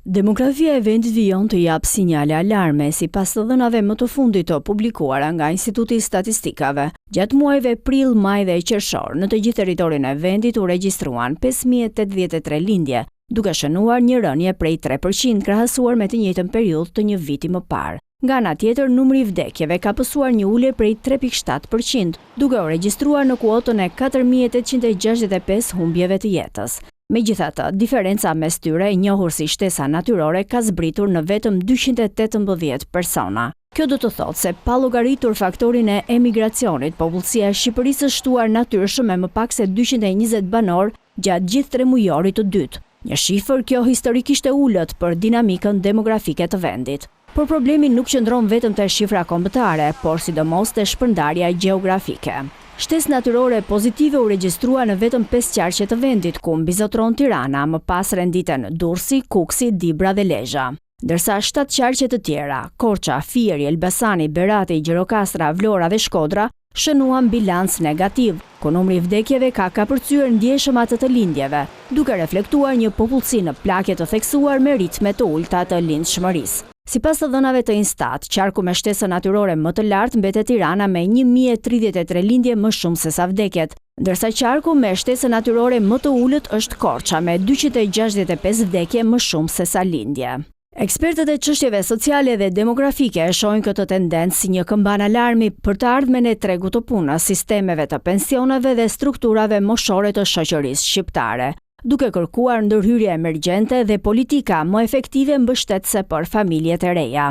Demografia e vendit vijon të jap sinjale alarme sipas të dhënave më të fundit të publikuara nga Instituti i Statistikave. Gjatë muajve prill, maj dhe qershor, në të gjithë territorin e vendit u regjistruan 5083 lindje, duke shënuar një rënje prej 3% krahasuar me të njëjtën periudhë të një viti më parë. Nga ana tjetër, numri i vdekjeve ka pësuar një ulje prej 3.7%, duke u regjistruar në kuotën e 4865 humbjeve të jetës. Megjithatë, diferenca mes tyre, e njohur si shtesa natyrore, ka zbritur në vetëm 218 persona. Kjo do të thotë se pa llogaritur faktorin e emigracionit, popullsia e Shqipërisë është shtuar natyrshëm me më pak se 220 banor gjatë gjithë tremujorit të dytë. Një shifër kjo historikisht e ulët për dinamikën demografike të vendit. Por problemi nuk qëndron vetëm te shifra kombëtare, por sidomos te shpërndarja gjeografike. Shtesë natyrore pozitive u regjistrua në vetëm 5 qarqe të vendit, ku mbizotron Tirana, më pas renditen Durrësi, Kuksi, Dibra dhe Lezhë. Ndërsa 7 qarqe të tjera, Korça, Fieri, Elbasani, Berati, Gjirokastra, Vlora dhe Shkodra, shënuan bilanc negativ, ku numri i vdekjeve ka kapërcyer ndjeshëm atë të lindjeve, duke reflektuar një popullsi në plagje të theksuar me ritme të ulta të lindshmërisë. Sipas të dhënave të Instat, qarku me shtesë natyrore më të lartë mbetet Tirana me 1033 lindje më shumë se sa vdekjet, ndërsa qarku me shtesë natyrore më të ulët është Korça me 265 vdekje më shumë se sa lindje. Ekspertët e çështjeve sociale dhe demografike e shohin këtë tendencë si një këmban alarmi për të ardhmen e tregut të punës, sistemeve të pensioneve dhe strukturave moshore të shoqërisë shqiptare, duke kërkuar ndërhyrje emergjente dhe politika më efektive mbështetëse për familjet e reja.